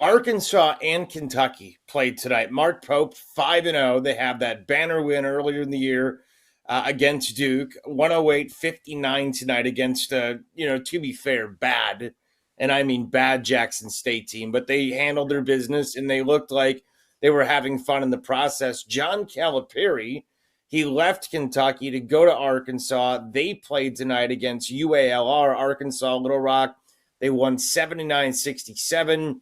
Arkansas and Kentucky played tonight. Mark Pope, 5-0. They have that banner win earlier in the year against Duke. 108-59 tonight against, to be fair, bad. And I mean bad Jackson State team. But they handled their business, and they looked like they were having fun in the process. Janell Calipari, he left Kentucky to go to Arkansas. They played tonight against UALR, Arkansas Little Rock. They won 79-67.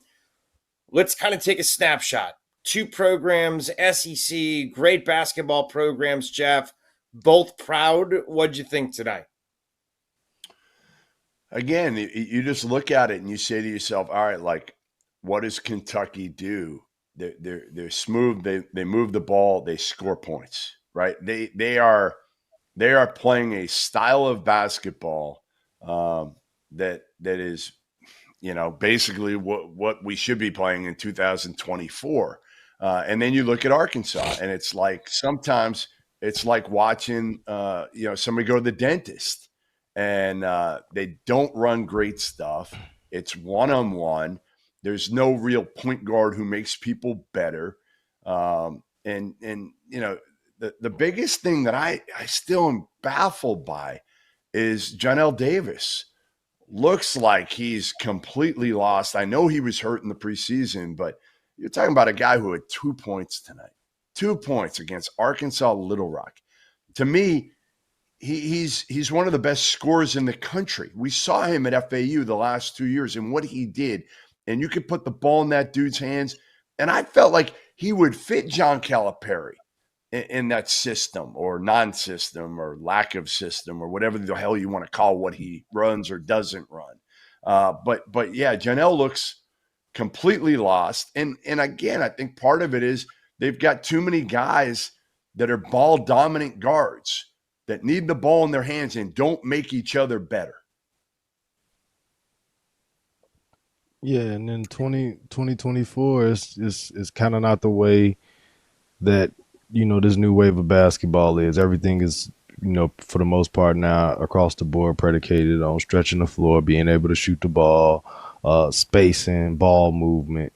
Let's kind of take a snapshot. Two programs, SEC, great basketball programs, Jeff, both proud. What'd you think tonight? Again, you just look at it and you say to yourself, all right, like, what does Kentucky do? They're smooth. They move the ball. They score points, right? They are playing a style of basketball that is, basically what we should be playing in 2024. And then you look at Arkansas, and it's like sometimes it's like watching, somebody go to the dentist, and they don't run great stuff. It's one-on-one. There's no real point guard who makes people better. The biggest thing that I still am baffled by is Janell Davis. Looks like he's completely lost. I know he was hurt in the preseason, but you're talking about a guy who had 2 points tonight. 2 points against Arkansas Little Rock. To me, he's one of the best scorers in the country. We saw him at FAU the last 2 years and what he did. And you could put the ball in that dude's hands. And I felt like he would fit Janell Calipari in that system or non-system or lack of system or whatever the hell you want to call what he runs or doesn't run. But yeah, Janell looks completely lost. And again, I think part of it is they've got too many guys that are ball dominant guards that need the ball in their hands and don't make each other better. Yeah, and then 2024 is kind of not the way that, this new wave of basketball is. Everything is, for the most part now across the board predicated on stretching the floor, being able to shoot the ball, spacing, ball movement,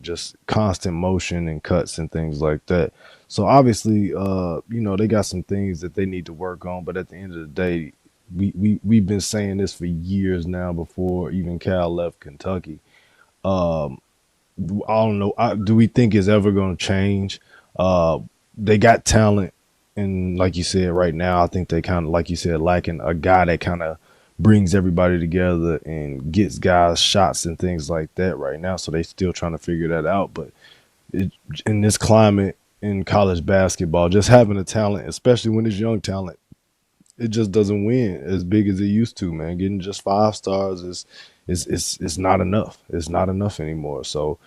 just constant motion and cuts and things like that. So obviously, they got some things that they need to work on, but at the end of the day, we've been saying this for years now before even Cal left Kentucky. I don't know. Do we think it's ever going to change? They got talent, and like you said, right now, I think they kind of, like you said, lacking a guy that kind of brings everybody together and gets guys shots and things like that right now. So they still trying to figure that out. But in this climate in college basketball, just having a talent, especially when it's young talent, it just doesn't win as big as it used to, man. Getting just 5 stars is not enough. It's not enough anymore. So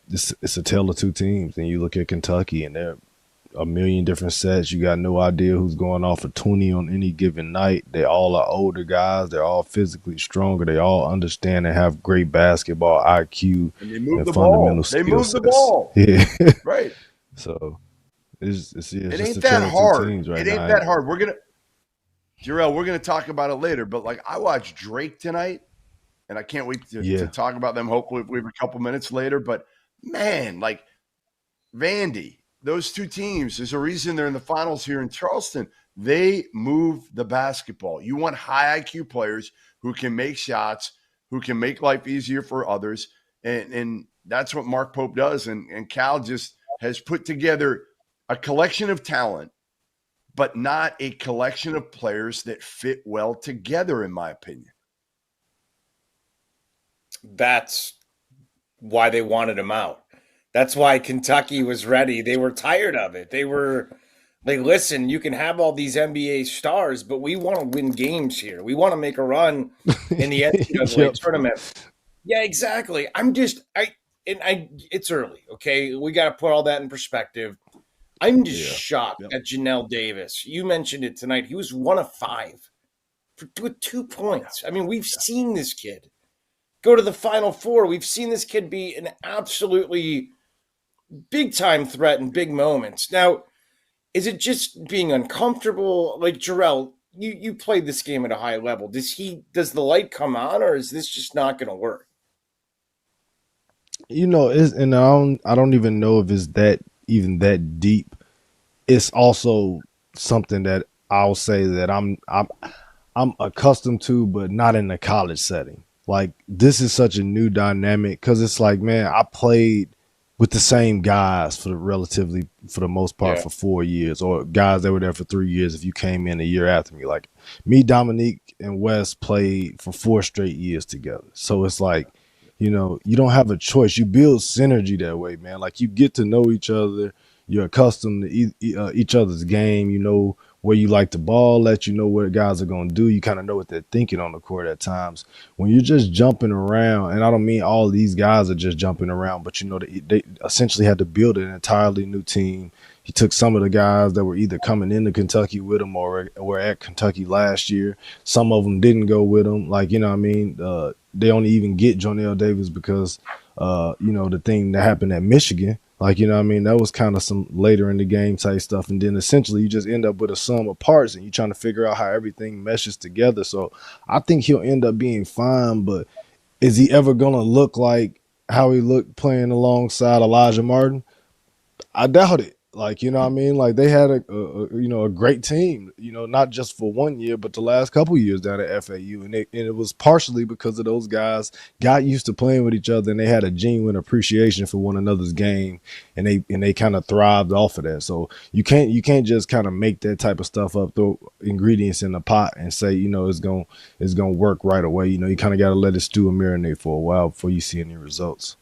it's a tale of two teams. And you look at Kentucky, and they're a million different sets. You got no idea who's going off for 20 on any given night. They all are older guys. They're all physically stronger. They all understand and have great basketball IQ and they move and the fundamental ball. skill They move sets. the ball. Yeah, Right. So it's It just ain't a that tale of hard. two teams right It ain't now. that hard. Jarrell, we're gonna talk about it later, but like I watched Drake tonight, and I can't wait to talk about them. Hopefully, we have a couple minutes later. But man, like Vandy, those two teams, there's a reason they're in the finals here in Charleston. They move the basketball. You want high IQ players who can make shots, who can make life easier for others, and that's what Mark Pope does. And Cal just has put together a collection of talent, but not a collection of players that fit well together, in my opinion. That's why they wanted him out. That's why Kentucky was ready. They were tired of it. They were like, listen, you can have all these NBA stars, but we want to win games here. We want to make a run in the NCAA tournament. Yeah, exactly. It's early, okay? We got to put all that in perspective. I'm just shocked at Janell Davis. You mentioned it tonight. He was 1 of 5 with 2 points. I mean, we've seen this kid go to the Final Four. We've seen this kid be an absolutely big-time threat in big moments. Now, is it just being uncomfortable? Like, Jarrell, you played this game at a high level. Does the light come on, or is this just not going to work? I don't even know if it's that deep. It's also something that I'll say that I'm accustomed to, but not in the college setting. Like this is such a new dynamic because it's like, man, I played with the same guys for the most part Yeah. for 4 years, or guys that were there for 3 years. If you came in a year after me, like me, Dominique, and Wes played for 4 straight years together. So it's like, you don't have a choice. You build synergy that way, man. Like you get to know each other. You're accustomed to each other's game. You know where you like the ball at, what guys are going to do. You kind of know what they're thinking on the court at times. When you're just jumping around, and I don't mean all these guys are just jumping around, but they essentially had to build an entirely new team. He took some of the guys that were either coming into Kentucky with him or were at Kentucky last year. Some of them didn't go with him. Like, you know what I mean? They only even get Janell Davis because, the thing that happened at Michigan. Like, you know what I mean? That was kind of some later in the game type stuff. And then essentially you just end up with a sum of parts and you're trying to figure out how everything meshes together. So I think he'll end up being fine, but is he ever going to look like how he looked playing alongside Elijah Martin? I doubt it. Like, you know what I mean? Like they had a great team, not just for 1 year, but the last couple of years down at FAU. And it was partially because of those guys got used to playing with each other and they had a genuine appreciation for one another's game and they kind of thrived off of that. So you can't just kind of make that type of stuff up, throw ingredients in the pot and say, it's gonna work right away. You kind of gotta let it stew and marinate for a while before you see any results.